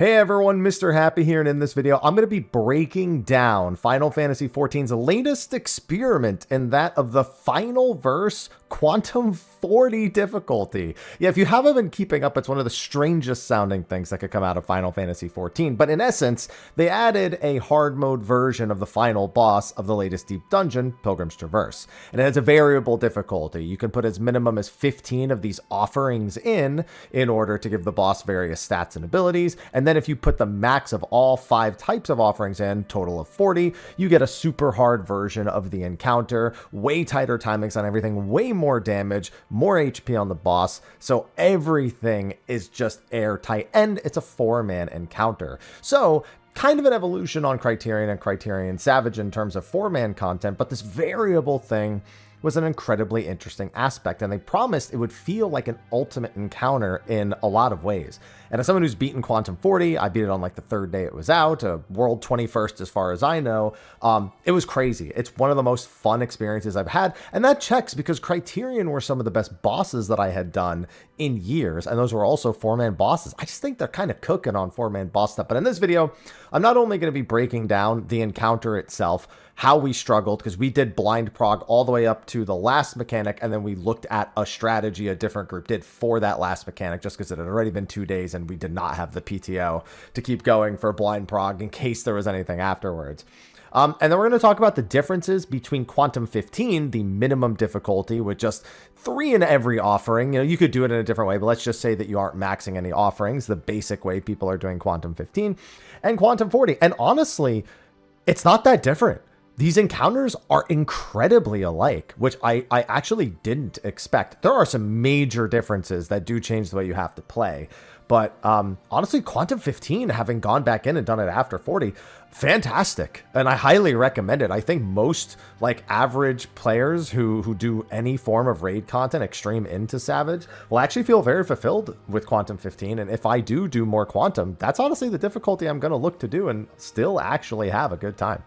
Hey everyone, Mr. Happy here, and in this video, I'm going to be breaking down Final Fantasy XIV's latest experiment, and that of the final verse Quantum-40 difficulty. Yeah, if you haven't been keeping up, it's one of the strangest sounding things that could come out of Final Fantasy XIV, but in essence, they added a hard mode version of the final boss of the latest deep dungeon, Pilgrim's Traverse, and it has a variable difficulty. You can put as minimum as 15 of these offerings in order to give the boss various stats and abilities, and then if you put the max of all 5 types of offerings in, total of 40, you get a super hard version of the encounter, way tighter timings on everything, way more damage, more HP on the boss, so everything is just airtight, and it's a 4-man encounter. So kind of an evolution on Criterion and Criterion Savage in terms of 4-man content, but this variable thing was an incredibly interesting aspect, and they promised it would feel like an ultimate encounter in a lot of ways. And as someone who's beaten Quantum-40, I beat it on like the 3rd day it was out, world 21st as far as I know. It was crazy. It's one of the most fun experiences I've had, and that checks because Criterion were some of the best bosses that I had done in years, and those were also 4-man bosses. I just think they're kind of cooking on 4-man boss stuff. But in this video, I'm not only going to be breaking down the encounter itself, how we struggled, because we did blind prog all the way up to the last mechanic, and then we looked at a strategy a different group did for that last mechanic, just because it had already been 2 days and we did not have the PTO to keep going for blind prog in case there was anything afterwards. And then we're going to talk about the differences between Quantum-15, the minimum difficulty, with just 3 in every offering. You know, you could do it in a different way, but let's just say that you aren't maxing any offerings, the basic way people are doing Quantum-15, and Quantum-40. And honestly, it's not that different. These encounters are incredibly alike, which I actually didn't expect. There are some major differences that do change the way you have to play. But honestly, Quantum-15, having gone back in and done it after 40, fantastic. And I highly recommend it. I think most like average players who do any form of raid content, extreme into Savage, will actually feel very fulfilled with Quantum-15. And if I do more Quantum, that's honestly the difficulty I'm going to look to do and still actually have a good time.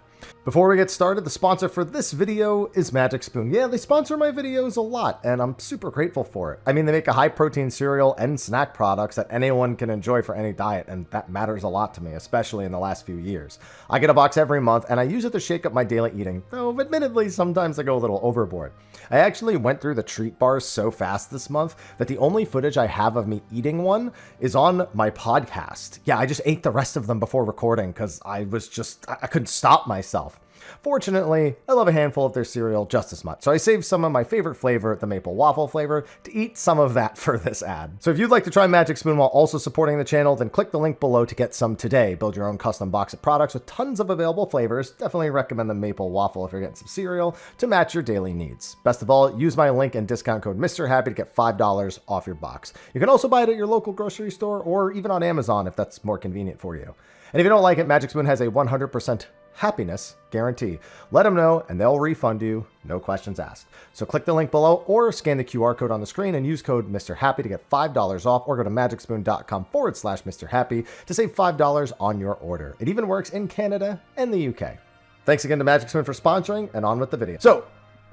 Before we get started, the sponsor for this video is Magic Spoon. Yeah, they sponsor my videos a lot, and I'm super grateful for it. I mean, they make a high-protein cereal and snack products that anyone can enjoy for any diet, and that matters a lot to me, especially in the last few years. I get a box every month, and I use it to shake up my daily eating, though admittedly, sometimes I go a little overboard. I actually went through the treat bars so fast this month that the only footage I have of me eating one is on my podcast. Yeah, I just ate the rest of them before recording because I couldn't stop myself. Fortunately, I love a handful of their cereal just as much, so I saved some of my favorite flavor, the maple waffle flavor, to eat some of that for this ad. So if you'd like to try Magic Spoon while also supporting the channel, then click the link below to get some today. Build your own custom box of products with tons of available flavors. Definitely recommend the maple waffle if you're getting some cereal to match your daily needs. Best of all, use my link and discount code Mr. Happy to get $5 off your box. You can also buy it at your local grocery store or even on Amazon if that's more convenient for you. And if you don't like it, Magic Spoon has a 100% happiness guarantee. Let them know and they'll refund you, no questions asked. So click the link below or scan the QR code on the screen and use code Mr. Happy to get $5 off, or go to magicspoon.com/Mr. Happy to save $5 on your order. It even works in Canada and the UK. Thanks again to Magic Spoon for sponsoring, and on with the video. So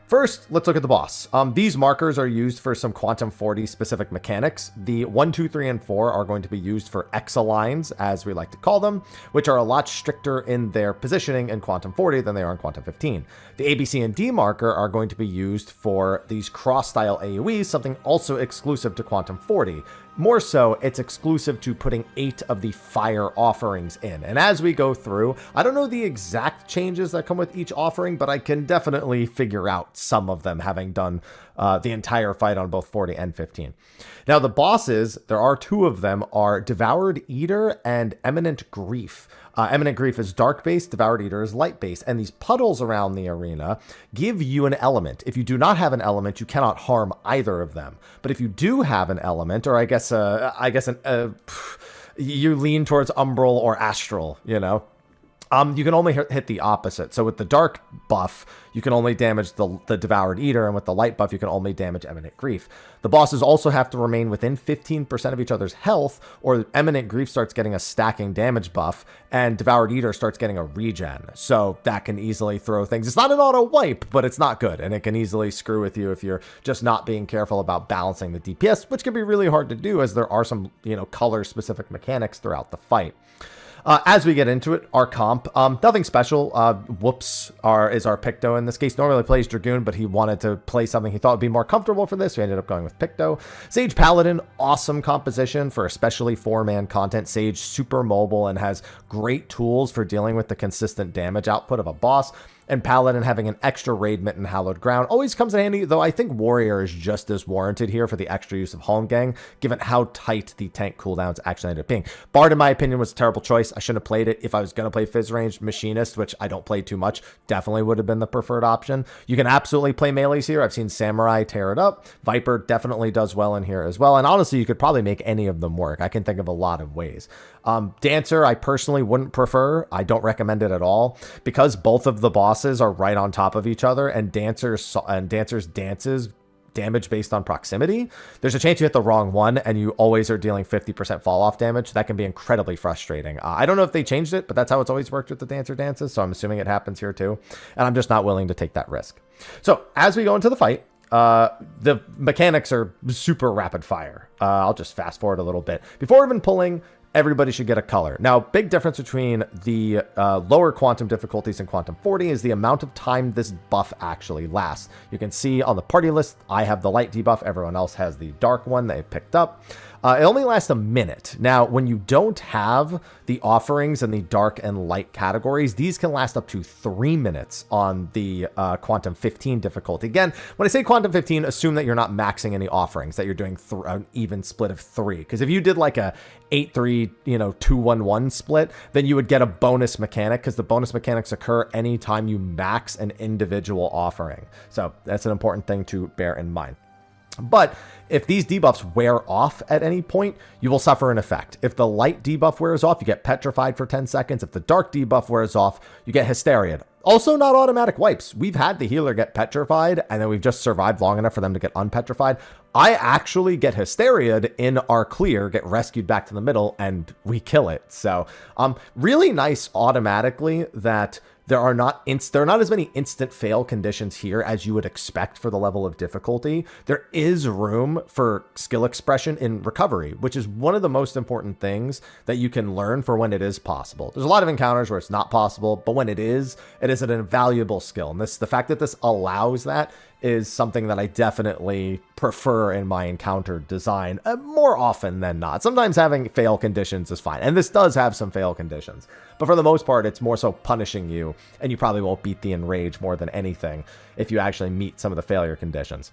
first, let's look at the boss. These markers are used for some Quantum-40 specific mechanics. The 1, 2, 3, and 4 are going to be used for X-aligns, as we like to call them, which are a lot stricter in their positioning in Quantum-40 than they are in Quantum-15. The A, B, C, and D marker are going to be used for these cross-style AoEs, something also exclusive to Quantum-40. More so, it's exclusive to putting 8 of the fire offerings in. And as we go through, I don't know the exact changes that come with each offering, but I can definitely figure out some of them, having done the entire fight on both 40 and 15. Now, the bosses, there are 2 of them, are Devoured Eater and Eminent Grief. Eminent Grief is dark-based, Devoured Eater is light-based, and these puddles around the arena give you an element. If you do not have an element, you cannot harm either of them. But if you do have an element, or you lean towards Umbral or Astral, you know, You can only hit the opposite. So with the dark buff, you can only damage the Devoured Eater, and with the light buff, you can only damage Eminent Grief. The bosses also have to remain within 15% of each other's health, or Eminent Grief starts getting a stacking damage buff, and Devoured Eater starts getting a regen. So that can easily throw things. It's not an auto wipe, but it's not good, and it can easily screw with you if you're just not being careful about balancing the DPS, which can be really hard to do, as there are some, color-specific mechanics throughout the fight. As we get into it, our comp, nothing special. Whoops is our Picto in this case. Normally plays Dragoon, but he wanted to play something he thought would be more comfortable for this, so he ended up going with Picto. Sage Paladin, awesome composition for especially 4-man content. Sage, super mobile and has great tools for dealing with the consistent damage output of a boss. And Paladin having an extra Raid Mitten and Hallowed Ground always comes in handy, though I think Warrior is just as warranted here for the extra use of Holmgang, given how tight the tank cooldowns actually ended up being. Bard, in my opinion, was a terrible choice. I shouldn't have played it. If I was going to play Fizz Range, Machinist, which I don't play too much, definitely would have been the preferred option. You can absolutely play melees here. I've seen Samurai tear it up. Viper definitely does well in here as well. And honestly, you could probably make any of them work. I can think of a lot of ways. Dancer, I personally wouldn't prefer. I don't recommend it at all, because both of the bosses are right on top of each other, and Dancer's dances damage based on proximity. There's a chance you hit the wrong one, and you always are dealing 50% fall off damage. That can be incredibly frustrating. I don't know if they changed it, but that's how it's always worked with the Dancer dances, so I'm assuming it happens here too, and I'm just not willing to take that risk. So as we go into the fight, the mechanics are super rapid fire. I'll just fast forward a little bit. Before even pulling, everybody should get a color. Now, big difference between the lower quantum difficulties and Quantum-40 is the amount of time this buff actually lasts. You can see on the party list, I have the light debuff. Everyone else has the dark one they picked up. It only lasts a minute. Now, when you don't have the offerings in the dark and light categories, these can last up to 3 minutes on the Quantum-15 difficulty. Again, when I say Quantum-15, assume that you're not maxing any offerings, that you're doing an even split of 3. Because if you did like a 8-3, 2-1-1 split, then you would get a bonus mechanic, because the bonus mechanics occur anytime you max an individual offering. So that's an important thing to bear in mind. But if these debuffs wear off at any point, you will suffer an effect. If the light debuff wears off, you get petrified for 10 seconds. If the dark debuff wears off, you get hysteriaed. Also, not automatic wipes. We've had the healer get petrified, and then we've just survived long enough for them to get unpetrified. I actually get hysteriaed in our clear, get rescued back to the middle, and we kill it. So, really nice automatically that there are not as many instant fail conditions here as you would expect for the level of difficulty. There is room for skill expression in recovery, which is one of the most important things that you can learn for when it is possible. There's a lot of encounters where it's not possible, but when it is an invaluable skill. And the fact that this allows that is something that I definitely prefer in my encounter design more often than not. Sometimes having fail conditions is fine, and this does have some fail conditions, but for the most part, it's more so punishing you, and you probably won't beat the enrage more than anything if you actually meet some of the failure conditions.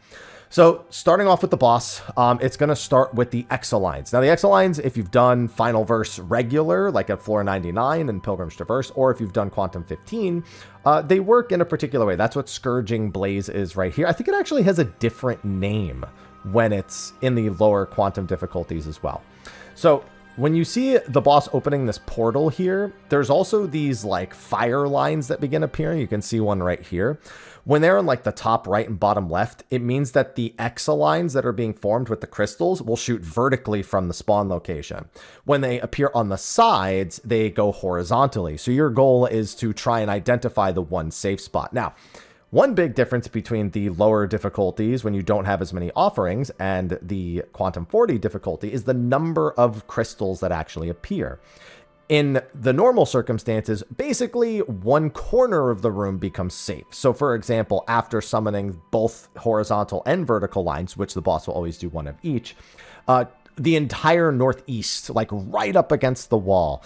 So starting off with the boss, it's going to start with the Exolines. Now the Exolines, if you've done Final Verse regular, like at Floor 99 and Pilgrim's Traverse, or if you've done Quantum-15, they work in a particular way. That's what Scourging Blaze is right here. I think it actually has a different name when it's in the lower quantum difficulties as well. So when you see the boss opening this portal here, there's also these like fire lines that begin appearing. You can see one right here. When they're in like the top right and bottom left, it means that the exolines that are being formed with the crystals will shoot vertically from the spawn location. When they appear on the sides, they go horizontally. So your goal is to try and identify the one safe spot. Now, one big difference between the lower difficulties when you don't have as many offerings and the Quantum-40 difficulty is the number of crystals that actually appear. In the normal circumstances, basically one corner of the room becomes safe. So for example, after summoning both horizontal and vertical lines, which the boss will always do one of each, the entire northeast, like right up against the wall,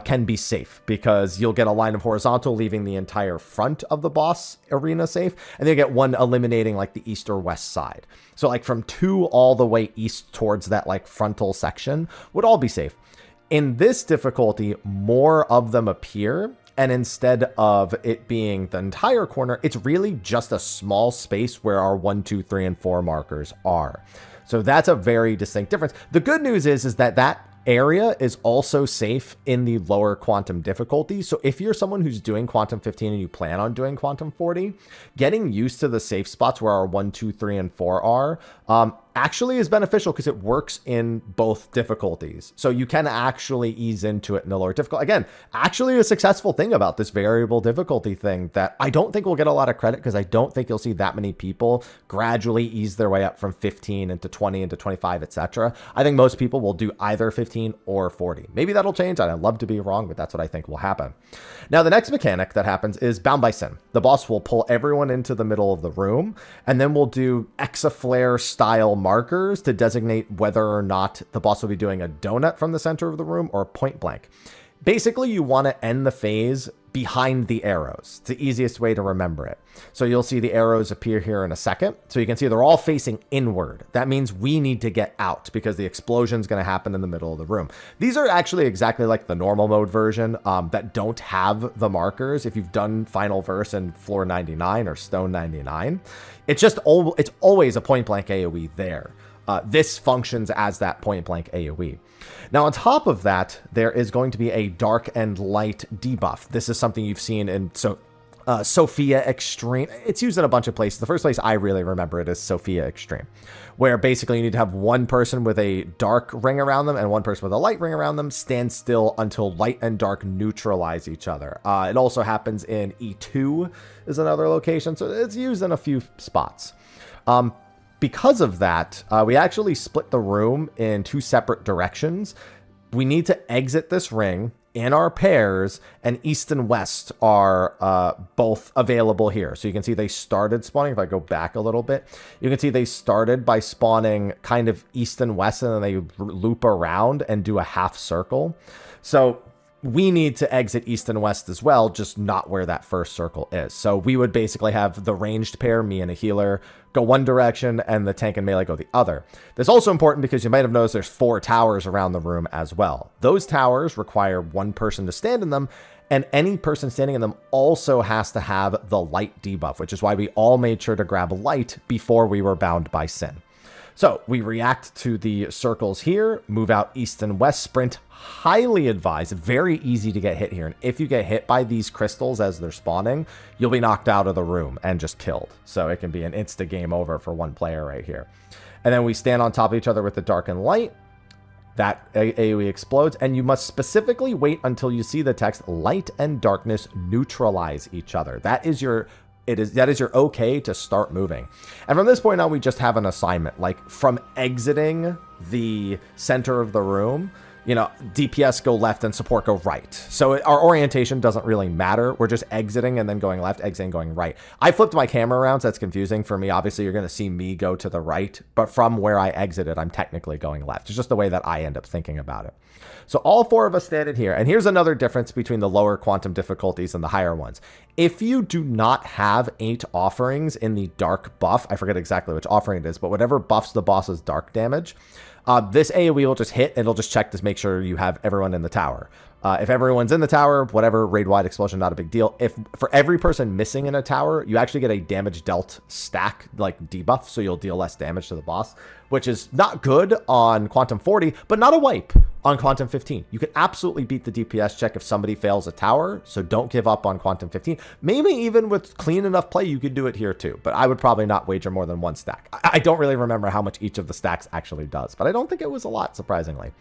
can be safe, because you'll get a line of horizontal leaving the entire front of the boss arena safe, and then you get one eliminating like the east or west side. So like from 2 all the way east towards that like frontal section would all be safe. In this difficulty, more of them appear, and instead of it being the entire corner, it's really just a small space where our 1, 2, 3, and 4 markers are. So that's a very distinct difference. The good news is that area is also safe in the lower quantum difficulty. So if you're someone who's doing Quantum 15 and you plan on doing Quantum 40, getting used to the safe spots where our 1, 2, 3, and 4 are actually is beneficial because it works in both difficulties. So you can actually ease into it in the lower difficulty. Again, actually a successful thing about this variable difficulty thing that I don't think will get a lot of credit because I don't think you'll see that many people gradually ease their way up from 15 into 20 into 25, etc. I think most people will do either 15 or 40. Maybe that'll change. I'd love to be wrong, but that's what I think will happen. Now, the next mechanic that happens is Bound by Sin. The boss will pull everyone into the middle of the room, and then we'll do Exaflare style markers to designate whether or not the boss will be doing a donut from the center of the room or point blank. Basically, you want to end the phase behind the arrows. It's the easiest way to remember it. So you'll see the arrows appear here in a second. So you can see they're all facing inward. That means we need to get out because the explosion is going to happen in the middle of the room. These are actually exactly like the normal mode version that don't have the markers. If you've done Final Verse in Floor 99 or Stone 99, it's always a point blank AoE there. This functions as that point blank AoE. Now, on top of that, there is going to be a dark and light debuff. This is something you've seen in Sophia Extreme. It's used in a bunch of places. The first place I really remember it is Sophia Extreme, where basically you need to have one person with a dark ring around them and one person with a light ring around them stand still until light and dark neutralize each other. It also happens in E2 is another location, so it's used in a few spots. Because of that, we actually split the room in 2 separate directions. We need to exit this ring in our pairs, and east and west are both available here. So you can see they started spawning. If I go back a little bit, you can see they started by spawning kind of east and west, and then they loop around and do a half circle. So we need to exit east and west as well, just not where that first circle is. So we would basically have the ranged pair, me and a healer, go one direction, and the tank and melee go the other. This is also important because you might have noticed there's 4 towers around the room as well. Those towers require one person to stand in them, and any person standing in them also has to have the light debuff, which is why we all made sure to grab light before we were bound by sin. So we react to the circles here, move out east and west, sprint, highly advised, very easy to get hit here. And if you get hit by these crystals as they're spawning, you'll be knocked out of the room and just killed. So it can be an insta game over for one player right here. And then we stand on top of each other with the dark and light. That AoE explodes, and you must specifically wait until you see the text light and darkness neutralize each other. That is your okay to start moving. And from this point on, we just have an assignment, like from exiting the center of the room, you know, DPS go left and support go right. So our orientation doesn't really matter. We're just exiting and then going left, exiting, going right. I flipped my camera around, so that's confusing for me. Obviously, you're going to see me go to the right, but from where I exited, I'm technically going left. It's just the way that I end up thinking about it. So all 4 of us standing here. And here's another difference between the lower quantum difficulties and the higher ones. If you do not have 8 offerings in the dark buff, I forget exactly which offering it is, but whatever buffs the boss's dark damage, this AoE will just hit, and it'll just check to make sure you have everyone in the tower. If everyone's in the tower, whatever, raid-wide explosion, not a big deal. If for every person missing in a tower, you actually get a damage dealt stack, like debuff, so you'll deal less damage to the boss, which is not good on Quantum 40, but not a wipe on Quantum 15. You can absolutely beat the DPS check if somebody fails a tower, so don't give up on Quantum 15. Maybe even with clean enough play, you could do it here too, but I would probably not wager more than 1 stack. I don't really remember how much each of the stacks actually does, but I don't think it was a lot, surprisingly.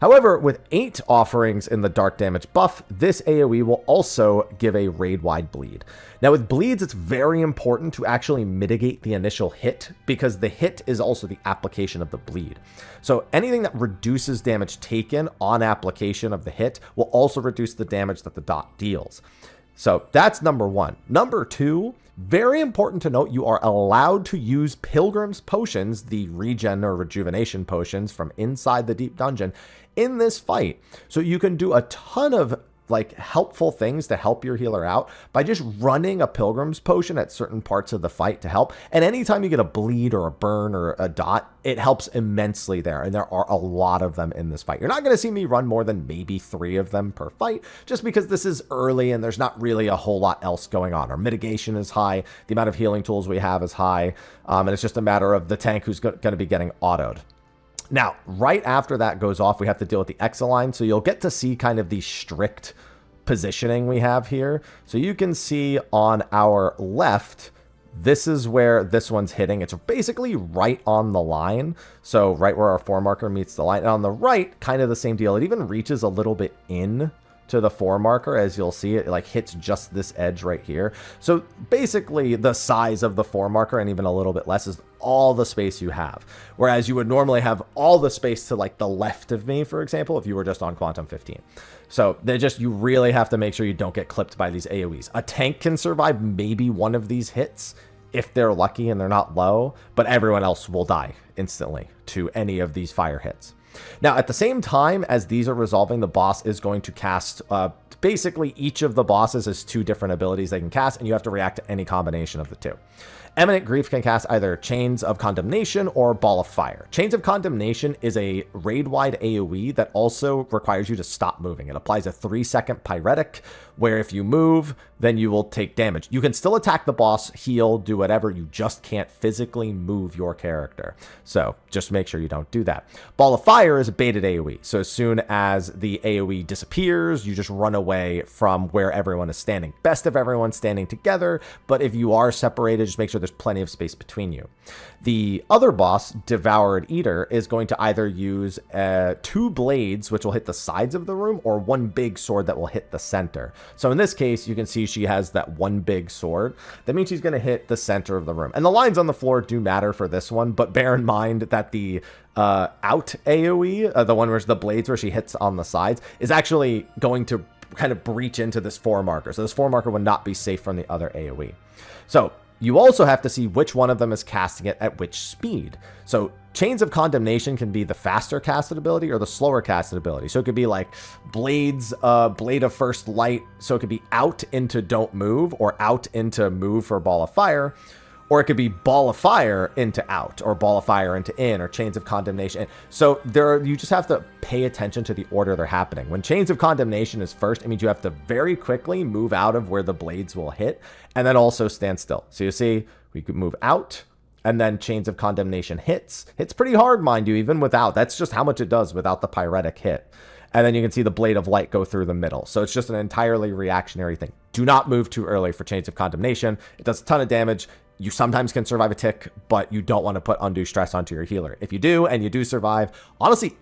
However, with 8 offerings in the dark damage buff, this AoE will also give a raid-wide bleed. Now with bleeds, it's very important to actually mitigate the initial hit because the hit is also the application of the bleed. So anything that reduces damage taken on application of the hit will also reduce the damage that the dot deals. So that's number 1. Number 2, very important to note, you are allowed to use Pilgrim's Potions, the regen or rejuvenation potions from inside the deep dungeon in this fight. So you can do a ton of like helpful things to help your healer out by just running a Pilgrim's Potion at certain parts of the fight to help. And anytime you get a bleed or a burn or a dot, it helps immensely there. And there are a lot of them in this fight. You're not going to see me run more than maybe 3 of them per fight, just because this is early and there's not really a whole lot else going on. Our mitigation is high. The amount of healing tools we have is high. And it's just a matter of the tank who's going to be getting autoed. Now, right after that goes off, we have to deal with the X-Align. So you'll get to see kind of the strict positioning we have here. So you can see on our left, this is where this one's hitting. It's basically right on the line. So right where our 4 marker meets the line. And on the right, kind of the same deal. It even reaches a little bit in to the 4 marker, as you'll see. It like hits just this edge right here. So basically the size of the 4 marker, and even a little bit less, is all the space you have. Whereas you would normally have all the space to like the left of me, for example, if you were just on Quantum-15. So you really have to make sure you don't get clipped by these AoEs. A tank can survive maybe one of these hits if they're lucky and they're not low, but everyone else will die instantly to any of these fire hits. Now, at the same time as these are resolving, the boss is going to cast, basically each of the bosses has 2 different abilities they can cast, and you have to react to any combination of the 2. Eminent Grief can cast either Chains of Condemnation or Ball of Fire. Chains of Condemnation is a raid-wide AoE that also requires you to stop moving. It applies a 3-second pyretic, where if you move, then you will take damage. You can still attack the boss, heal, do whatever, you just can't physically move your character. So just make sure you don't do that. Ball of Fire is a baited AoE. So as soon as the AoE disappears, you just run away from where everyone is standing. Best if everyone's standing together, but if you are separated, just make sure there's plenty of space between you. The other boss, Devoured Eater, is going to either use 2 blades, which will hit the sides of the room, or 1 big sword that will hit the center. So in this case, you can see she has that 1 big sword. That means she's going to hit the center of the room. And the lines on the floor do matter for this one, but bear in mind that the out AoE, the one where's the blades where she hits on the sides, is actually going to kind of breach into this 4 marker. So this 4 marker would not be safe from the other AoE. So you also have to see which one of them is casting it at which speed. So Chains of Condemnation can be the faster casted ability or the slower casted ability. So it could be like Blades, Blade of First Light. So it could be out into Don't Move, or out into Move for Ball of Fire. Or it could be Ball of Fire into out, or Ball of Fire into in, or Chains of Condemnation. So you just have to pay attention to the order they're happening. When Chains of Condemnation is first, it means you have to very quickly move out of where the blades will hit, and then also stand still. So you see, we could move out, and then Chains of Condemnation hits. Hits pretty hard, mind you, even without. That's just how much it does without the pyretic hit. And then you can see the Blade of Light go through the middle. So it's just an entirely reactionary thing. Do not move too early for Chains of Condemnation. It does a ton of damage. You sometimes can survive a tick, but you don't want to put undue stress onto your healer. If you do, and you do survive, honestly,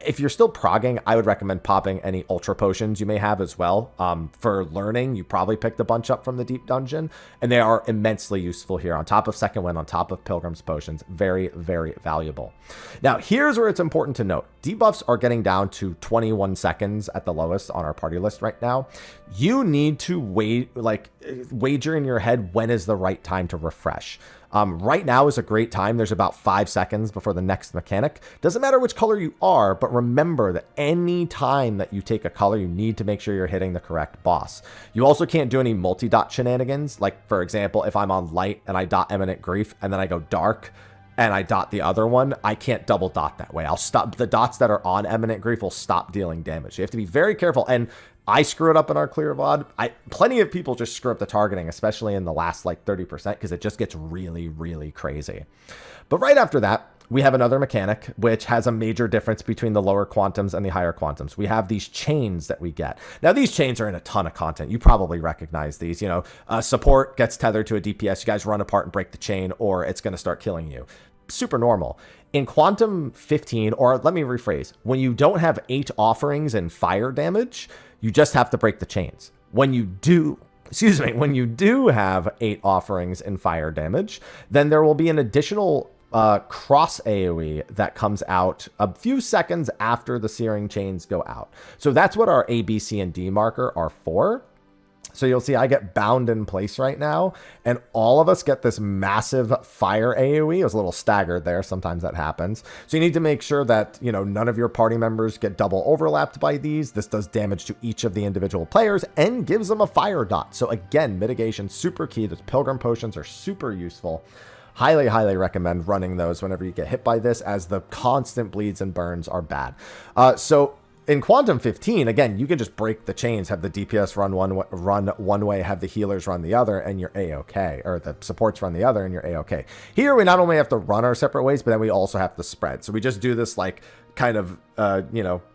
if you're still progging, I would recommend popping any ultra potions you may have as well. For learning, you probably picked a bunch up from the deep dungeon, and they are immensely useful here. On top of Second Wind, on top of Pilgrim's Potions, very, very valuable. Now, here's where it's important to note. Debuffs are getting down to 21 seconds at the lowest on our party list right now. You need to wager in your head when is the right time to refresh. Right now is a great time. There's about 5 seconds before the next mechanic. Doesn't matter which color you are, but remember that any time that you take a color, you need to make sure you're hitting the correct boss. You also can't do any multi-dot shenanigans. Like, for example, if I'm on light and I dot Eminent Grief and then I go dark and I dot the other one, I can't double dot that way. I'll stop. The dots that are on Eminent Grief will stop dealing damage. So you have to be very careful. And I screw it up in our clear VOD. Plenty of people just screw up the targeting, especially in the last like 30%, because it just gets really, really crazy. But right after that, we have another mechanic, which has a major difference between the lower quantums and the higher quantums. We have these chains that we get. Now, these chains are in a ton of content. You probably recognize these. You know, support gets tethered to a DPS. You guys run apart and break the chain, or it's going to start killing you. Super normal. In Quantum-15, or let me rephrase, when you don't have 8 offerings and fire damage, you just have to break the chains. When you do have 8 offerings and fire damage, then there will be an additional cross AoE that comes out a few seconds after the Searing chains go out. So that's what our A, B, C, and D marker are for. So you'll see I get bound in place right now, and all of us get this massive fire AoE. I was a little staggered there. Sometimes that happens. So you need to make sure that, you know, none of your party members get double overlapped by these. This does damage to each of the individual players and gives them a fire dot. So again, mitigation, super key. Those Pilgrim Potions are super useful. Highly, highly recommend running those whenever you get hit by this, as the constant bleeds and burns are bad. So in Quantum-15, again, you can just break the chains, have the DPS run one way, have the healers run the other, and you're A-okay. Or the supports run the other, and you're A-okay. Here, we not only have to run our separate ways, but then we also have to spread. So we just do this, like, kind of,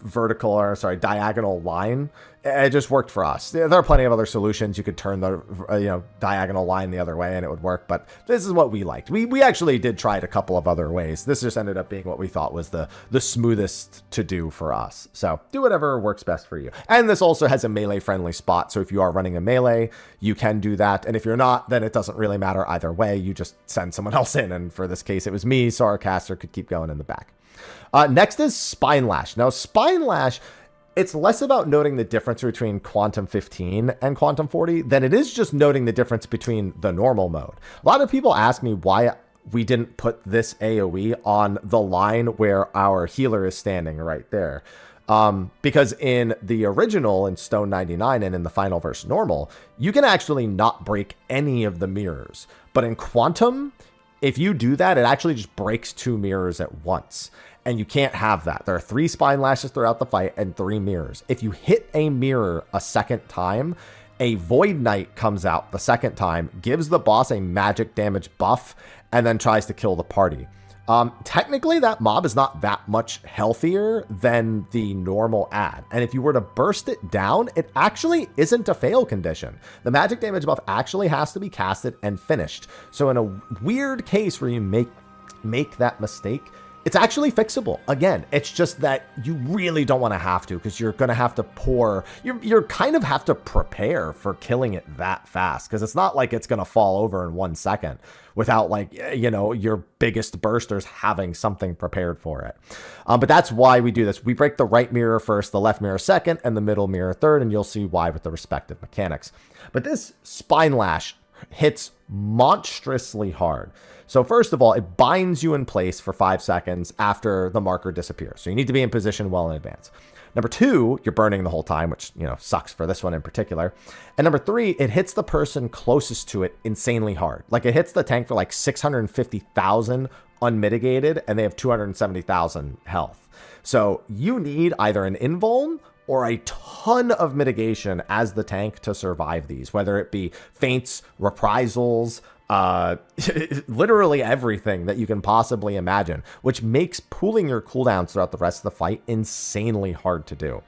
vertical, or sorry, diagonal line. It just worked for us. There are plenty of other solutions. You could turn the, diagonal line the other way and it would work, but this is what we liked. We actually did try it a couple of other ways. This just ended up being what we thought was the smoothest to do for us. So do whatever works best for you. And this also has a melee friendly spot. So if you are running a melee, you can do that. And if you're not, then it doesn't really matter either way. You just send someone else in. And for this case, it was me, so our caster could keep going in the back. Next is Spine Lash. Now, Spine Lash, it's less about noting the difference between Quantum-15 and Quantum-40 than it is just noting the difference between the normal mode. A lot of people ask me why we didn't put this AoE on the line where our healer is standing right there. Because in the original, in Stone 99 and in the final verse normal, you can actually not break any of the mirrors. But in Quantum, if you do that, it actually just breaks 2 mirrors at once. And you can't have that. There are 3 Spine Lashes throughout the fight and 3 mirrors. If you hit a mirror a second time, a Void Knight comes out the second time, gives the boss a magic damage buff, and then tries to kill the party. Technically, that mob is not that much healthier than the normal ad. And if you were to burst it down, it actually isn't a fail condition. The magic damage buff actually has to be casted and finished. So in a weird case where you make that mistake, it's actually fixable. Again, it's just that you really don't want to have to, because you're going to have to you're kind of have to prepare for killing it that fast, because it's not like it's going to fall over in 1 second without, like, your biggest bursters having something prepared for it. But that's why we do this. We break the right mirror first, the left mirror second, and the middle mirror third, and you'll see why with the respective mechanics. But this Spine Lash hits monstrously hard. So first of all, it binds you in place for 5 seconds after the marker disappears. So you need to be in position well in advance. Number 2, you're burning the whole time, which, sucks for this one in particular. And number 3, it hits the person closest to it insanely hard. Like, it hits the tank for like 650,000 unmitigated, and they have 270,000 health. So you need either an invuln or a ton of mitigation as the tank to survive these, whether it be feints, reprisals, literally everything that you can possibly imagine, which makes pooling your cooldowns throughout the rest of the fight insanely hard to do.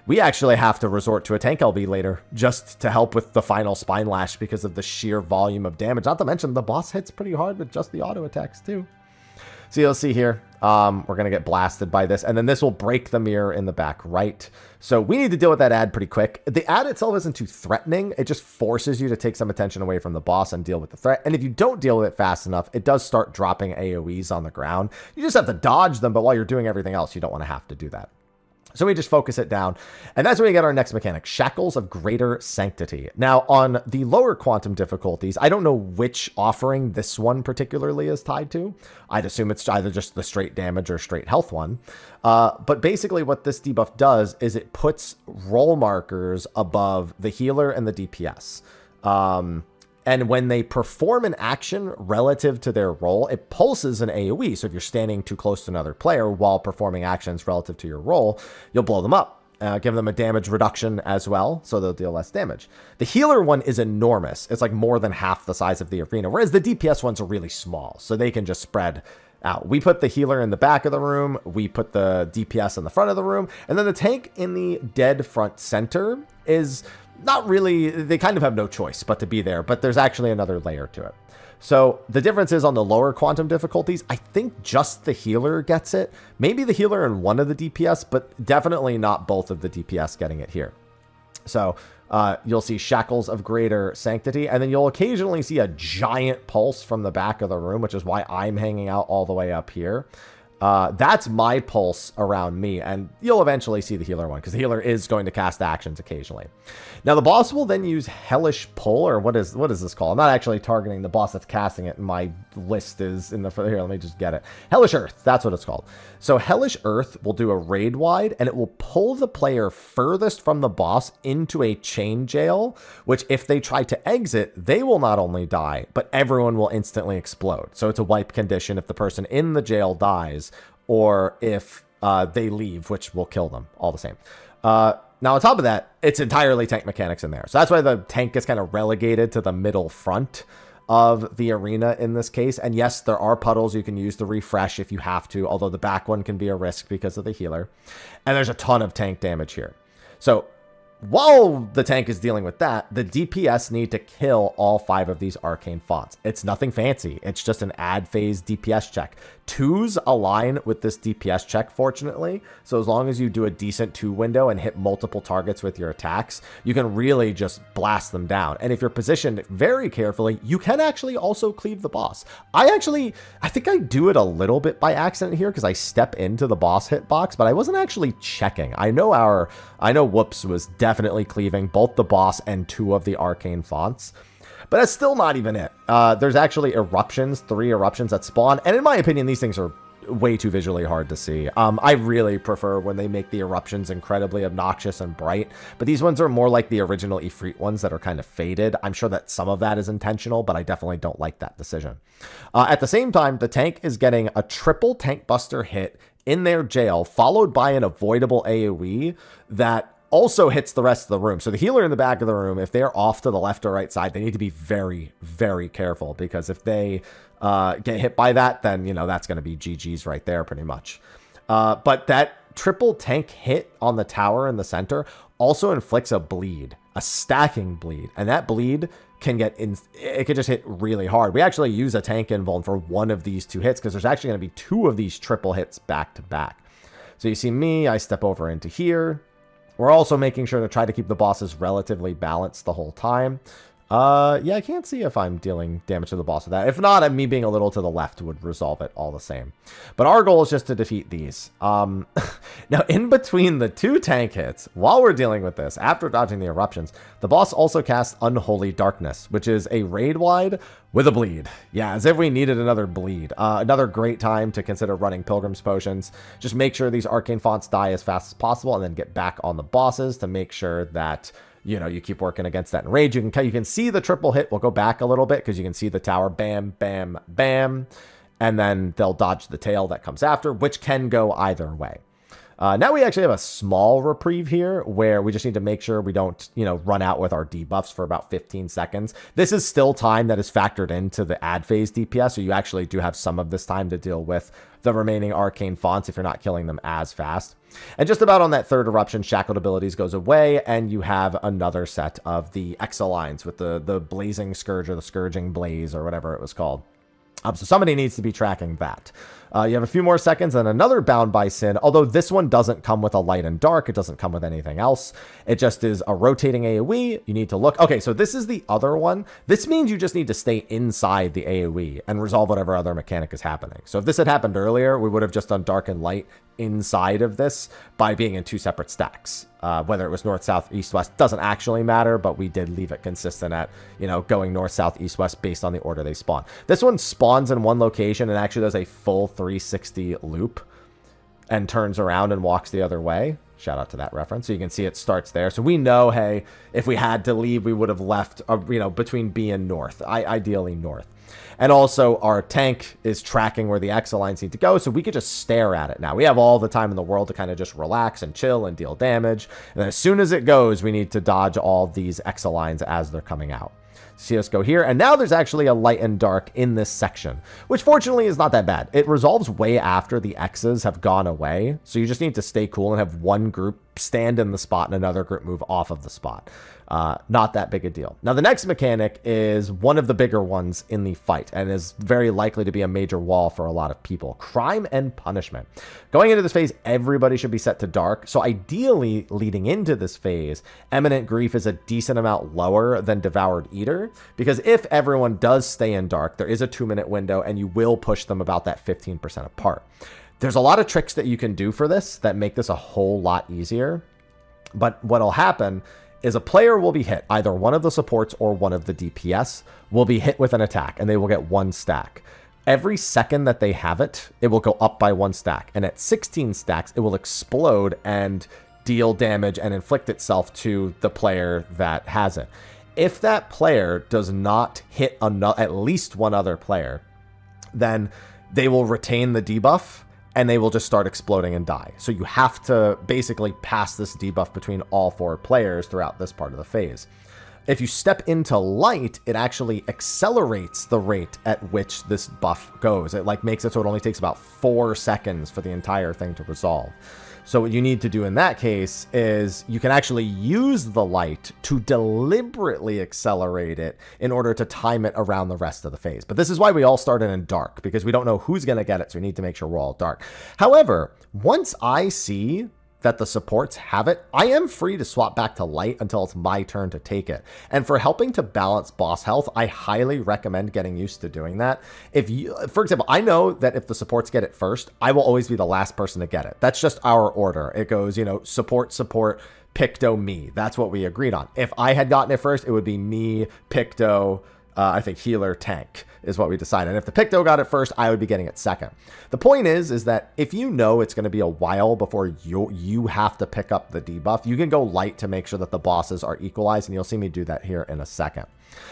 We actually have to resort to a tank LB later just to help with the final Spine Lash because of the sheer volume of damage. Not to mention the boss hits pretty hard with just the auto attacks too. So you'll see here, we're going to get blasted by this, and then this will break the mirror in the back right. So we need to deal with that ad pretty quick. The ad itself isn't too threatening. It just forces you to take some attention away from the boss and deal with the threat. And if you don't deal with it fast enough, it does start dropping AoEs on the ground. You just have to dodge them, but while you're doing everything else, you don't want to have to do that. So we just focus it down. And that's where we get our next mechanic, Shackles of Greater Sanctity. Now, on the lower quantum difficulties, I don't know which offering this one particularly is tied to. I'd assume it's either just the straight damage or straight health one. But basically what this debuff does is it puts roll markers above the healer and the DPS. And when they perform an action relative to their role, it pulses an AoE. So if you're standing too close to another player while performing actions relative to your role, you'll blow them up. Give them a damage reduction as well, so they'll deal less damage. The healer one is enormous. It's like more than half the size of the arena, whereas the DPS ones are really small, so they can just spread out. We put the healer in the back of the room, we put the DPS in the front of the room, and then the tank in the dead front center is not really, they kind of have no choice but to be there, but there's actually another layer to it. So the difference is on the lower quantum difficulties, I think just the healer gets it. Maybe the healer and one of the DPS, but definitely not both of the DPS getting it here. So you'll see Shackles of Greater Sanctity, and then you'll occasionally see a giant pulse from the back of the room, which is why I'm hanging out all the way up here. That's my pulse around me, and you'll eventually see the healer one, because the healer is going to cast actions occasionally. Now, the boss will then use Hellish Pull, or what is this called? I'm not actually targeting the boss that's casting it, and my list is in the... Here, let me just get it. Hellish Earth, that's what it's called. So Hellish Earth will do a raid wide, and it will pull the player furthest from the boss into a chain jail, which if they try to exit, they will not only die, but everyone will instantly explode. So it's a wipe condition if the person in the jail dies, or if they leave, which will kill them all the same. Now, on top of that, it's entirely tank mechanics in there. So that's why the tank gets kind of relegated to the middle front of the arena in this case. And yes, there are puddles you can use to refresh if you have to, although the back one can be a risk because of the healer. And there's a ton of tank damage here. So while the tank is dealing with that, the DPS need to kill all 5 of these arcane fonts. It's nothing fancy. It's just an ad phase DPS check. 2s align with this DPS check, fortunately. So as long as you do a decent 2 window and hit multiple targets with your attacks, you can really just blast them down. And if you're positioned very carefully, you can actually also cleave the boss. I think I do it a little bit by accident here because I step into the boss hitbox, but I wasn't actually checking. I know Whoops was definitely cleaving both the boss and 2 of the arcane fonts. But that's still not even it. There's actually eruptions, 3 eruptions that spawn. And in my opinion, these things are way too visually hard to see. I really prefer when they make the eruptions incredibly obnoxious and bright. But these ones are more like the original Ifrit ones that are kind of faded. I'm sure that some of that is intentional, but I definitely don't like that decision. At the same time, the tank is getting a triple tank buster hit in their jail, followed by an avoidable AoE that also hits the rest of the room. So the healer in the back of the room, if they're off to the left or right side, they need to be very, very careful, because if they get hit by that, then, you know, that's going to be GG's right there pretty much. But that triple tank hit on the tower in the center also inflicts a bleed, a stacking bleed. And that bleed can it could just hit really hard. We actually use a tank invuln for one of these 2 hits because there's actually going to be 2 of these triple hits back to back. So you see me, I step over into here. We're also making sure to try to keep the bosses relatively balanced the whole time. Yeah, I can't see if I'm dealing damage to the boss with that. If not, me being a little to the left would resolve it all the same. But our goal is just to defeat these. Now, in between the 2 tank hits, while we're dealing with this, after dodging the eruptions, the boss also casts Unholy Darkness, which is a raid wide with a bleed. Yeah, as if we needed another bleed. Another great time to consider running Pilgrim's Potions. Just make sure these arcane fonts die as fast as possible, and then get back on the bosses to make sure that, you know, you keep working against that enrage. You can see the triple hit. We'll go back a little bit because you can see the tower, bam, bam, bam, and then they'll dodge the tail that comes after, which can go either way. Now we actually have a small reprieve here where we just need to make sure we don't, you know, run out with our debuffs for about 15 seconds. This is still time that is factored into the ad phase DPS, so you actually do have some of this time to deal with the remaining arcane fonts if you're not killing them as fast. And just about on that 3rd eruption, Shackled abilities goes away, and you have another set of the X-Aligns with the Blazing Scourge or the Scourging Blaze or whatever it was called. So somebody needs to be tracking that. You have a few more seconds and another Bound by Sin, although this one doesn't come with a light and dark. It doesn't come with anything else. It just is a rotating AoE. You need to look. Okay, so this is the other one. This means you just need to stay inside the AoE and resolve whatever other mechanic is happening. So if this had happened earlier, we would have just done dark and light inside of this by being in 2 separate stacks. Whether it was north, south, east, west doesn't actually matter, but we did leave it consistent at, you know, going north, south, east, west based on the order they spawn. This one spawns in one location and actually does a full 360 loop and turns around and walks the other way. Shout out to that reference. So you can see it starts there. So we know, hey, if we had to leave, we would have left, you know, between B and north, ideally north. And also our tank is tracking where the X-Aligns need to go, so we could just stare at it now. We have all the time in the world to kind of just relax and chill and deal damage. And then as soon as it goes, we need to dodge all these X-Aligns as they're coming out. See us go here, and now there's actually a light and dark in this section, which fortunately is not that bad. It resolves way after the X's have gone away, so you just need to stay cool and have one group stand in the spot and another group move off of the spot. Not that big a deal. Now, the next mechanic is one of the bigger ones in the fight and is very likely to be a major wall for a lot of people. Crime and punishment. Going into this phase, everybody should be set to dark. So ideally, leading into this phase, Eminent Grief is a decent amount lower than Devoured Eater, because if everyone does stay in dark, there is a 2-minute window and you will push them about that 15% apart. There's a lot of tricks that you can do for this that make this a whole lot easier. But what'll happen is a player will be hit. Either one of the supports or one of the DPS will be hit with an attack, and they will get 1 stack. Every second that they have it, it will go up by 1 stack. And at 16 stacks, it will explode and deal damage and inflict itself to the player that has it. If that player does not hit at least one other player, then they will retain the debuff and they will just start exploding and die. So you have to basically pass this debuff between all 4 players throughout this part of the phase. If you step into light, it actually accelerates the rate at which this buff goes. It like makes it so it only takes about 4 seconds for the entire thing to resolve. So what you need to do in that case is you can actually use the light to deliberately accelerate it in order to time it around the rest of the phase. But this is why we all started in dark, because we don't know who's going to get it, so we need to make sure we're all dark. However, once I see that the supports have it, I am free to swap back to light until it's my turn to take it. And for helping to balance boss health, I highly recommend getting used to doing that. If you, for example, I know that if the supports get it first, I will always be the last person to get it. That's just our order. It goes, you know, support, Picto, me. That's what we agreed on. If I had gotten it first, it would be me, Picto, I think healer, tank is what we decided. And if the Picto got it first, I would be getting it second. The point is that if you know it's going to be a while before you have to pick up the debuff, you can go light to make sure that the bosses are equalized, and you'll see me do that here in a second.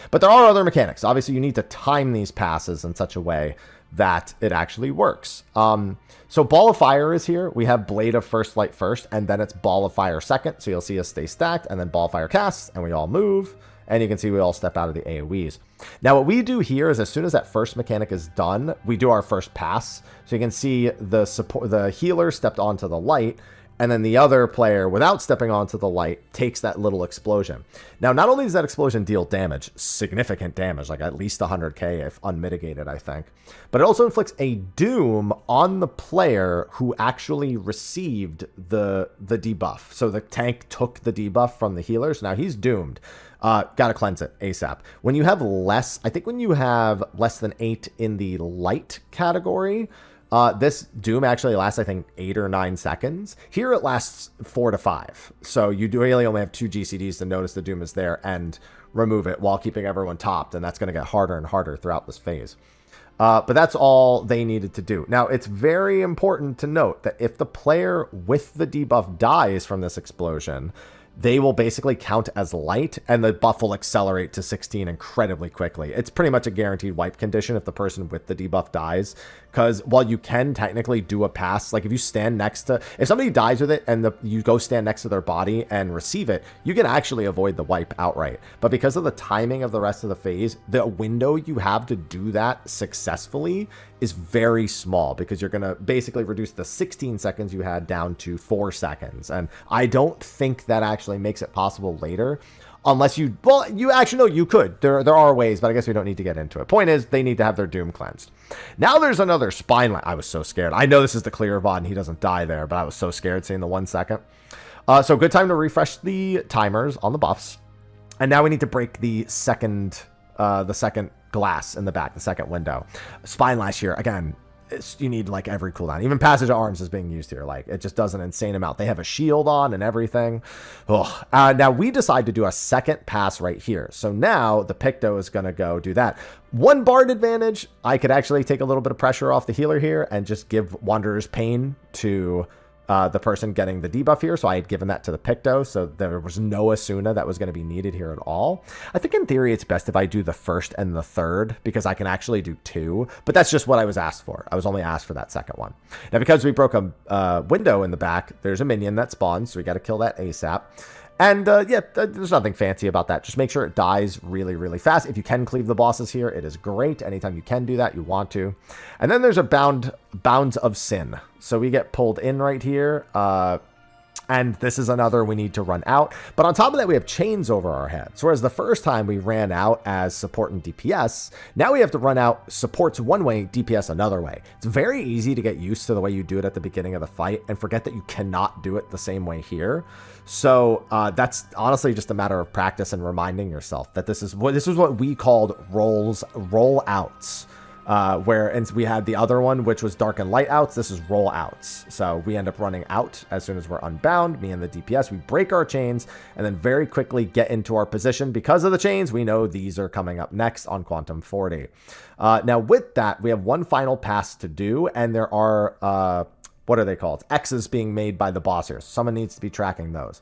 But there are other mechanics. Obviously, you need to time these passes in such a way that it actually works. So Ball of Fire is here. We have Blade of First Light first, and then it's Ball of Fire second. So you'll see us stay stacked, and then Ball of Fire casts, and we all move. And you can see we all step out of the AoEs. Now, what we do here is as soon as that first mechanic is done, we do our first pass. So you can see the healer stepped onto the light, and then the other player, without stepping onto the light, takes that little explosion. Now, not only does that explosion deal damage, significant damage, like at least 100k if unmitigated, I think, but it also inflicts a doom on the player who actually received the debuff. So the tank took the debuff from the healer, so now he's doomed. Gotta cleanse it ASAP. When you have less, I think when you have less than 8 in the light category, this doom actually lasts, I think, 8 or 9 seconds. Here it lasts 4 to 5. So you do really only have 2 GCDs to notice the doom is there and remove it while keeping everyone topped. And that's going to get harder and harder throughout this phase. But that's all they needed to do. Now, it's very important to note that if the player with the debuff dies from this explosion, they will basically count as light, and the buff will accelerate to 16 incredibly quickly. It's pretty much a guaranteed wipe condition if the person with the debuff dies, because while you can technically do a pass, like if you stand next to, if somebody dies with it and you go stand next to their body and receive it, you can actually avoid the wipe outright. But because of the timing of the rest of the phase, the window you have to do that successfully is very small, because you're going to basically reduce the 16 seconds you had down to 4 seconds. And I don't think that actually makes it possible later, unless you, well, you actually know you could. There are ways, but I guess we don't need to get into it. Point is, they need to have their doom cleansed. Now there's another spine line. I was so scared. I know this is the clear VOD and he doesn't die there, but I was so scared seeing the 1 second. So good time to refresh the timers on the buffs. And now we need to break the second glass in the back, the second window. Spine lash here, again, you need like every cooldown. Even Passage of Arms is being used here. Like, it just does an insane amount. They have a shield on and everything. Now we decide to do a second pass right here. So now the Picto is going to go do that. 1 Bard advantage. I could actually take a little bit of pressure off the healer here and just give Wanderer's Pain to the person getting the debuff here. So I had given that to the Picto, so there was no Asuna that was going to be needed here at all. I think in theory it's best if I do the first and the third, because I can actually do 2, but that's just what I was asked for. I was only asked for that second one. Now, because we broke a window in the back, there's a minion that spawns, so we got to kill that ASAP. And yeah, there's nothing fancy about that. Just make sure it dies really, really fast. If you can cleave the bosses here, it is great. Anytime you can do that, you want to. And then there's a Bounds of Sin. So we get pulled in right here. And this is another we need to run out. But on top of that, we have chains over our heads. Whereas the first time we ran out as support and DPS, now we have to run out supports one way, DPS another way. It's very easy to get used to the way you do it at the beginning of the fight and forget that you cannot do it the same way here. So that's honestly just a matter of practice and reminding yourself that this is what we called rollouts. And we had the other one, which was dark and light outs. This is roll outs. So we end up running out as soon as we're unbound. Me and the DPS, we break our chains and then very quickly get into our position. Because of the chains, we know these are coming up next on Quantum-40. Now with that, we have one final pass to do, and there are, what are they called? X's being made by the boss here. Someone needs to be tracking those.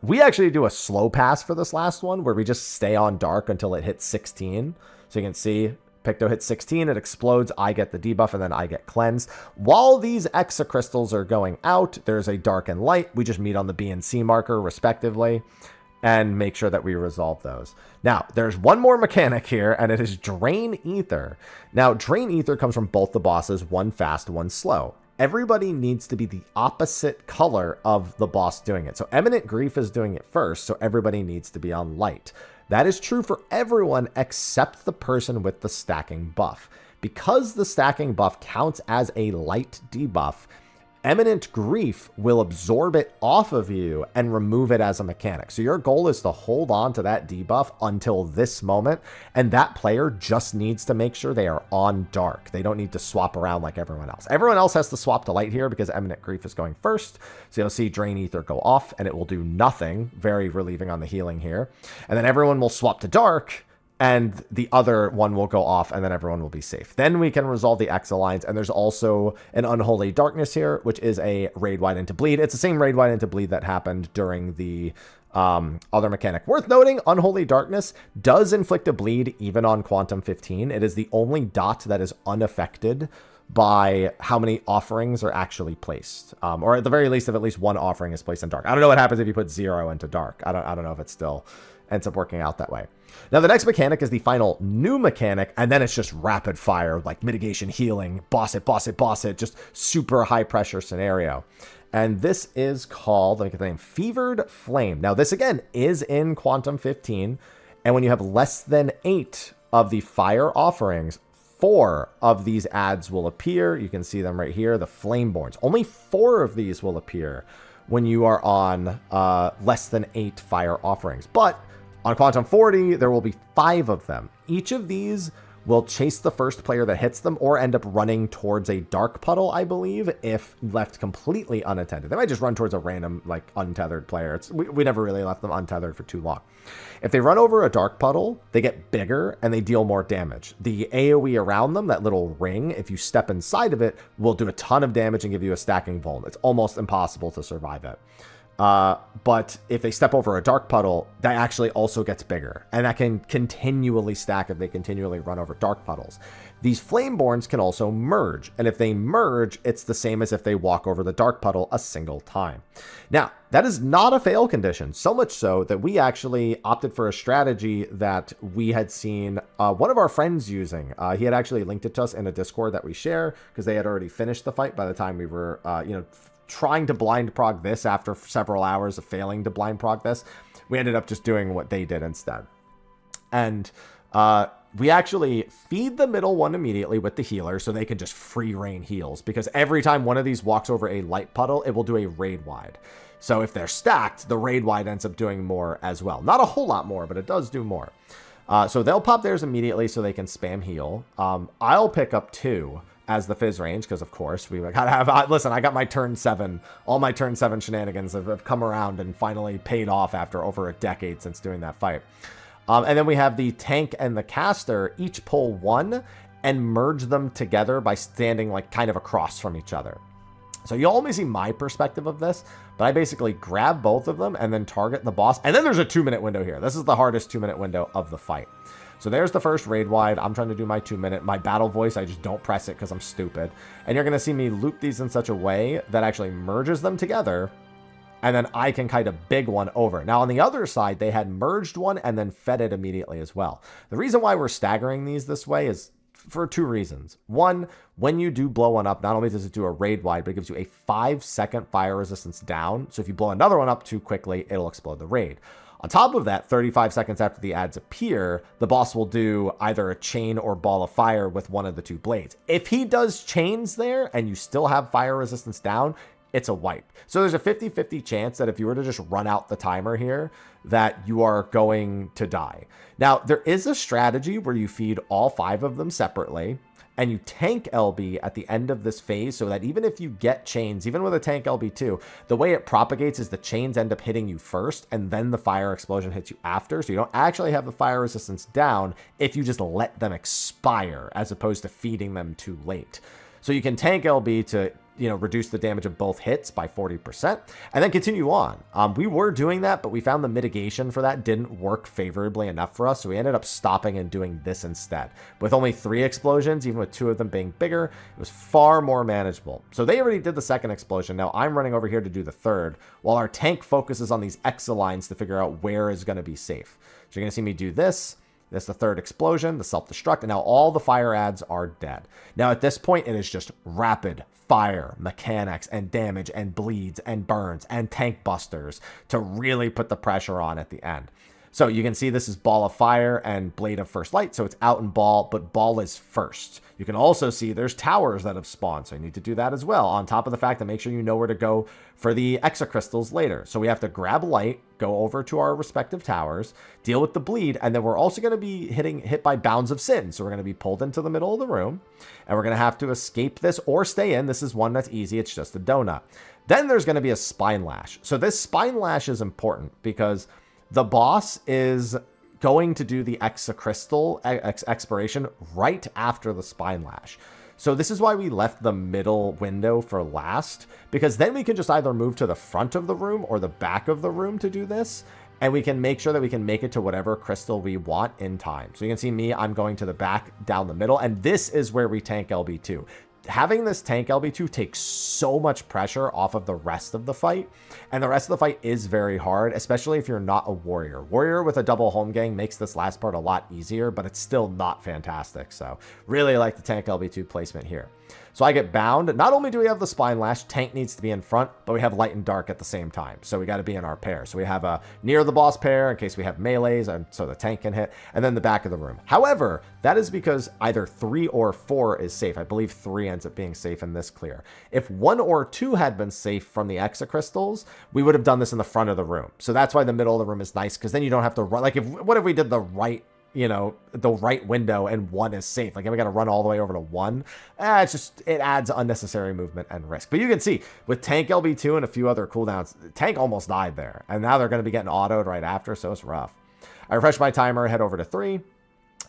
We actually do a slow pass for this last one where we just stay on dark until it hits 16. So you can see Picto hits 16, it explodes, I get the debuff, and then I get cleansed. While these exocrystals are going out, there's a dark and light. We just meet on the B and C marker, respectively, and make sure that we resolve those. Now, there's one more mechanic here, and it is Drain Ether. Now, Drain Ether comes from both the bosses, one fast, one slow. Everybody needs to be the opposite color of the boss doing it. So Eminent Grief is doing it first, so everybody needs to be on light. That is true for everyone except the person with the stacking buff. Because the stacking buff counts as a light debuff, Eminent Grief will absorb it off of you and remove it as a mechanic. So your goal is to hold on to that debuff until this moment, and that player just needs to make sure they are on dark. They don't need to swap around like everyone else. Everyone else has to swap to light here because Eminent Grief is going first. So you'll see Drain Ether go off, and it will do nothing. Very relieving on the healing here. And then everyone will swap to dark, and the other one will go off, and then everyone will be safe. Then we can resolve the X Alliance, and there's also an Unholy Darkness here, which is a Raid Wide into Bleed. It's the same Raid Wide into Bleed that happened during the other mechanic. Worth noting, Unholy Darkness does inflict a bleed even on Quantum-15. It is the only dot that is unaffected by how many offerings are actually placed, or at the very least, if at least one offering is placed in dark. I don't know what happens if you put 0 into dark. I don't know if it still ends up working out that way. Now, the next mechanic is the final new mechanic, and then it's just rapid fire, like mitigation, healing, boss it, boss it, boss it, just super high pressure scenario. And this is called, let me get the name, Fevered Flame. Now, this again is in Quantum-15, and when you have less than 8 of the fire offerings, 4 of these ads will appear. You can see them right here, the Flameborns. Only 4 of these will appear when you are on less than 8 fire offerings. But on Quantum-40, there will be 5 of them. Each of these will chase the first player that hits them or end up running towards a dark puddle, I believe, if left completely unattended. They might just run towards a random, like, untethered player. We never really left them untethered for too long. If they run over a dark puddle, they get bigger and they deal more damage. The AoE around them, that little ring, if you step inside of it, will do a ton of damage and give you a stacking vuln. It's almost impossible to survive it. But if they step over a dark puddle, that actually also gets bigger, and that can continually stack if they continually run over dark puddles. These Flameborns can also merge, and if they merge, it's the same as if they walk over the dark puddle a single time. Now, that is not a fail condition, so much so that we actually opted for a strategy that we had seen one of our friends using. He had actually linked it to us in a Discord that we share, because they had already finished the fight by the time we were, trying to blind prog this after several hours of failing to blind prog this. We ended up just doing what they did instead. And we actually feed the middle one immediately with the healer so they can just free reign heals, because every time one of these walks over a light puddle, it will do a raid wide. So if they're stacked, the raid wide ends up doing more as well. Not a whole lot more, but it does do more. So they'll pop theirs immediately so they can spam heal. I'll pick up 2 as the Fizz range, because of course we gotta have, listen, I got my turn 7, all my turn 7 shenanigans have come around and finally paid off after over a decade since doing that fight. And then we have the tank and the caster each pull 1 and merge them together by standing like kind of across from each other. So you'll only see my perspective of this, but I basically grab both of them and then target the boss. And then there's a 2-minute window here. This is the hardest 2-minute window of the fight. So there's the first raid wide. I'm trying to do my 2-minute. My battle voice, I just don't press it because I'm stupid. And you're going to see me loop these in such a way that actually merges them together. And then I can kind of big one over. Now on the other side, they had merged one and then fed it immediately as well. The reason why we're staggering these this way is for 2 reasons. One, when you do blow one up, not only does it do a raid wide, but it gives you a 5-second fire resistance down. So if you blow another one up too quickly, it'll explode the raid. On top of that, 35 seconds after the ads appear, the boss will do either a chain or ball of fire with one of the 2 blades. If he does chains there and you still have fire resistance down, it's a wipe. So there's a 50-50 chance that if you were to just run out the timer here, that you are going to die. Now, there is a strategy where you feed all 5 of them separately, and you tank LB at the end of this phase so that even if you get chains, even with a tank LB2, the way it propagates is the chains end up hitting you first, and then the fire explosion hits you after. So you don't actually have the fire resistance down if you just let them expire, as opposed to feeding them too late. So you can tank LB to reduce the damage of both hits by 40%, and then continue on. We were doing that, but we found the mitigation for that didn't work favorably enough for us, so we ended up stopping and doing this instead. With only 3 explosions, even with 2 of them being bigger, it was far more manageable. So they already did the second explosion. Now I'm running over here to do the third, while our tank focuses on these Exilines to figure out where is going to be safe. So you're going to see me do this. That's the third explosion, the self-destruct, and now all the fire ads are dead. Now at this point, it is just rapid fire mechanics and damage and bleeds and burns and tank busters to really put the pressure on at the end. So you can see this is Ball of Fire and Blade of First Light, so it's out and Ball, but Ball is first. You can also see there's towers that have spawned, so you need to do that as well, on top of the fact that make sure you know where to go for the Exocrystals later. So we have to grab Light, go over to our respective towers, deal with the bleed, and then we're also going to be hit by Bounds of Sin. So we're going to be pulled into the middle of the room, and we're going to have to escape this or stay in. This is one that's easy. It's just a donut. Then there's going to be a Spine Lash. So this Spine Lash is important because the boss is going to do the Exocrystal expiration right after the Spine Lash. So this is why we left the middle window for last, because then we can just either move to the front of the room or the back of the room to do this, and we can make sure that we can make it to whatever crystal we want in time. So you can see me, I'm going to the back down the middle, and this is where we tank LB2. Having this tank LB2 takes so much pressure off of the rest of the fight, and the rest of the fight is very hard, especially if you're not a warrior. Warrior with a double home gang makes this last part a lot easier, but it's still not fantastic. So really like the tank LB2 placement here. So I get bound. Not only do we have the Spine Lash, tank needs to be in front, but we have light and dark at the same time. So we got to be in our pair. So we have a near the boss pair in case we have melees, and so the tank can hit, and then the back of the room. However, that is because either 3 or 4 is safe. I believe 3 ends up being safe in this clear. If 1 or 2 had been safe from the Exocrystals, we would have done this in the front of the room. So that's why the middle of the room is nice, because then you don't have to run. Like, what if we did the right, the right window and 1 is safe? Like, we got to run all the way over to 1. It adds unnecessary movement and risk. But you can see with tank LB2 and a few other cooldowns, tank almost died there, and now they're going to be getting autoed right after, so it's rough. I refresh my timer, head over to 3.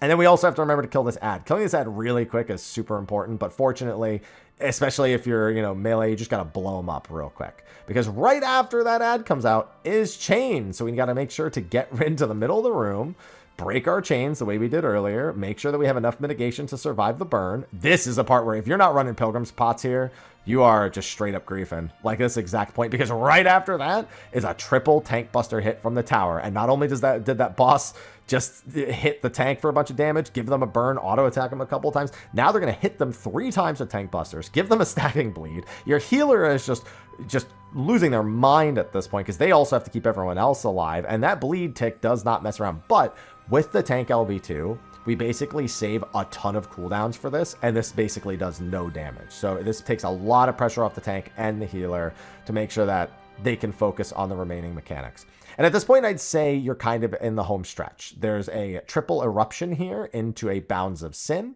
And then we also have to remember to kill this ad. Killing this ad really quick is super important, but fortunately, especially if you're, melee, you just got to blow them up real quick. Because right after that ad comes out is chain. So we got to make sure to get into the middle of the room, break our chains the way we did earlier, make sure that we have enough mitigation to survive the burn. This is a part where if you're not running Pilgrim's Pots here, you are just straight up griefing, like this exact point, because right after that is a triple tank buster hit from the tower. And not only did that boss just hit the tank for a bunch of damage, give them a burn, auto attack them a couple times, now they're going to hit them 3 times with tank busters, give them a stacking bleed. Your healer is just losing their mind at this point, because they also have to keep everyone else alive, and that bleed tick does not mess around. But with the tank LB2, we basically save a ton of cooldowns for this, and this basically does no damage. So this takes a lot of pressure off the tank and the healer to make sure that they can focus on the remaining mechanics. And at this point, I'd say you're kind of in the home stretch. There's a triple eruption here into a Bounds of Sin.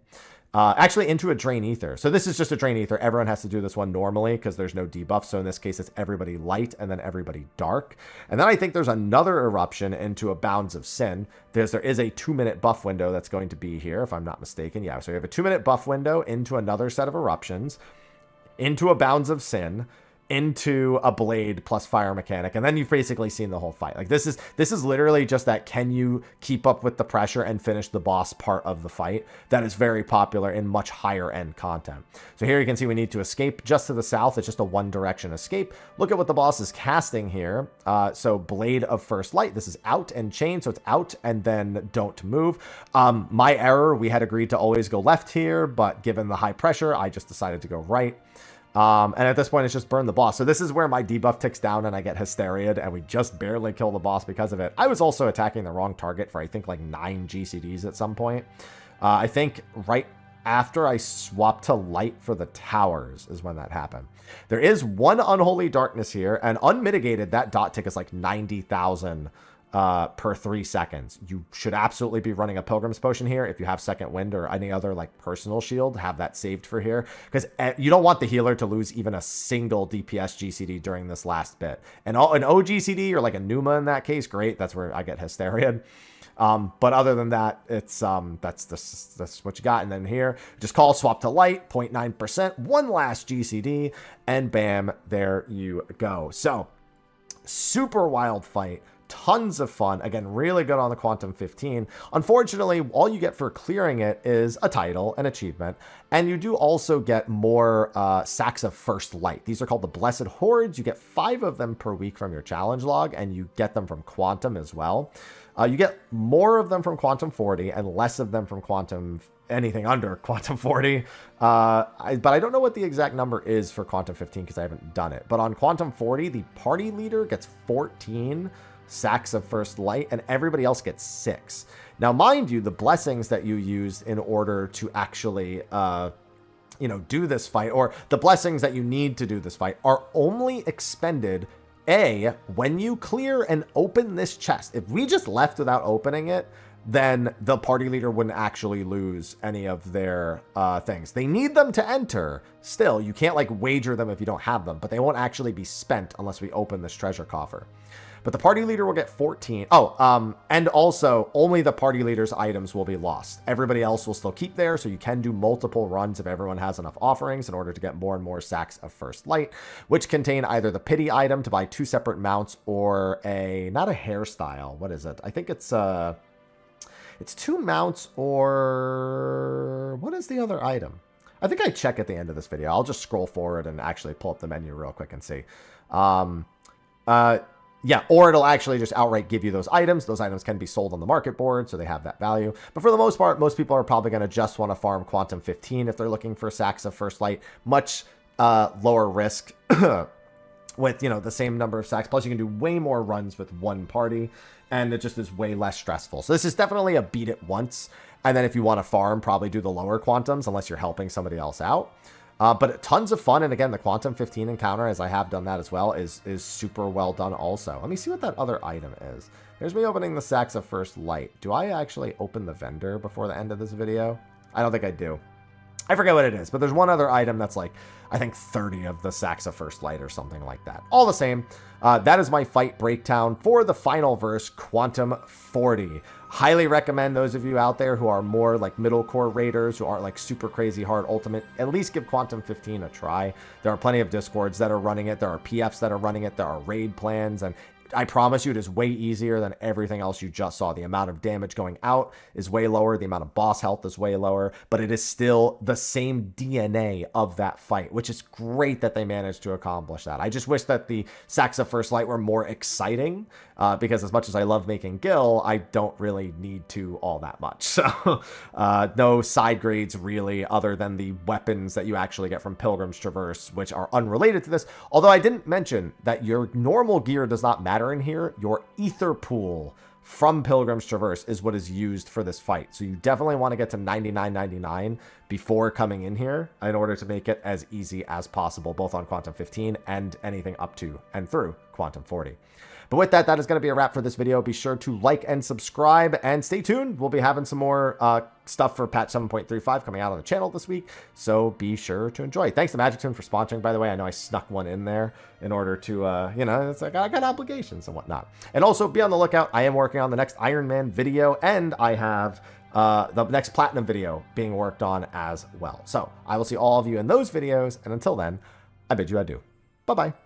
Actually into a Drain Ether. So this is just a Drain Ether. Everyone has to do this one normally because there's no debuff. So in this case, it's everybody light and then everybody dark. And then I think there's another eruption into a Bounds of Sin. There is a 2-minute buff window that's going to be here, if I'm not mistaken. Yeah, so you have a 2-minute buff window into another set of eruptions, into a Bounds of Sin, into a blade plus fire mechanic, and then you've basically seen the whole fight. Like this is literally just that can you keep up with the pressure and finish the boss part of the fight that is very popular in much higher end content. So here you can see we need to escape just to the south. It's just a one direction escape. Look at what the boss is casting here. So Blade of First Light, this is out and chain, so it's out and then don't move. My error, we had agreed to always go left here, but given the high pressure, I just decided to go right. And at this point, it's just burn the boss. So this is where my debuff ticks down and I get hysteria'd, and we just barely kill the boss because of it. I was also attacking the wrong target for, I think, like 9 GCDs at some point. I think right after I swapped to light for the towers is when that happened. There is one Unholy Darkness here, and unmitigated, that dot tick is like 90,000 per 3 seconds. You should absolutely be running a Pilgrim's Potion here. If you have Second Wind or any other like personal shield, have that saved for here, because you don't want the healer to lose even a single DPS GCD during this last bit. And an OGCD or like a Numa in that case, great. That's where I get Hysterian. But other than that, it's that's what you got. And then here, just call swap to light, 0.9%, one last GCD, and bam, there you go. So super wild fight. Tons of fun. Again, really good on the Quantum-15. Unfortunately, all you get for clearing it is a title, an achievement, and you do also get more sacks of First Light. These are called the Blessed Hordes. You get 5 of them per week from your challenge log, and you get them from Quantum as well. You get more of them from Quantum-40 and less of them from anything under Quantum-40. But I don't know what the exact number is for Quantum-15 because I haven't done it. But on Quantum-40, the party leader gets 14 sacks of First Light, and everybody else gets 6. Now, mind you, the blessings that you used in order to actually, do this fight, or the blessings that you need to do this fight, are only expended, when you clear and open this chest. If we just left without opening it, then the party leader wouldn't actually lose any of their things. They need them to enter. Still, you can't like wager them if you don't have them, but they won't actually be spent unless we open this treasure coffer. But the party leader will get 14. And also only the party leader's items will be lost. Everybody else will still keep there, so you can do multiple runs if everyone has enough offerings in order to get more and more sacks of First Light, which contain either the pity item to buy 2 separate mounts or not a hairstyle. What is it? I think it's 2 mounts, or what is the other item? I think I check at the end of this video. I'll just scroll forward and actually pull up the menu real quick and see. Yeah, or it'll actually just outright give you those items. Those items can be sold on the market board, so they have that value. But for the most part, most people are probably going to just want to farm Quantum-15 if they're looking for sacks of First Light. Much lower risk with, the same number of sacks. Plus, you can do way more runs with one party, and it just is way less stressful. So this is definitely a beat it once. And then if you want to farm, probably do the lower Quantums unless you're helping somebody else out. But tons of fun, and again, the Quantum-15 encounter, as I have done that as well, is super well done also. Let me see what that other item is. Here's me opening the sacks of First Light. Do I actually open the vendor before the end of this video? I don't think I do. I forget what it is, but there's one other item that's like, I think 30 of the sacks of First Light or something like that. All the same, that is my fight breakdown for the final verse, Quantum-40. Highly recommend those of you out there who are more like middle core raiders, who aren't like super crazy hard ultimate, at least give Quantum-15 a try. There are plenty of Discords that are running it. There are PFs that are running it. There are raid plans, and I promise you it is way easier than everything else you just saw. The amount of damage going out is way lower. The amount of boss health is way lower, but it is still the same DNA of that fight, which is great that they managed to accomplish that. I just wish that the sacks of First Light were more exciting, because as much as I love making Gil, I don't really need to all that much. So no side grades really, other than the weapons that you actually get from Pilgrim's Traverse, which are unrelated to this. Although I didn't mention that your normal gear does not matter in here. Your ether pool from Pilgrim's Traverse is what is used for this fight. So you definitely want to get to 99.99 before coming in here in order to make it as easy as possible, both on Quantum-15 and anything up to and through Quantum-40. But with that, that is going to be a wrap for this video. Be sure to like and subscribe, and stay tuned. We'll be having some more stuff for patch 7.35 coming out on the channel this week, so be sure to enjoy. Thanks to Magic Tune for sponsoring, by the way. I know I snuck one in there in order to, it's like I got obligations and whatnot. And also be on the lookout. I am working on the next Iron Man video, and I have the next Platinum video being worked on as well. So I will see all of you in those videos, and until then, I bid you adieu. Bye-bye.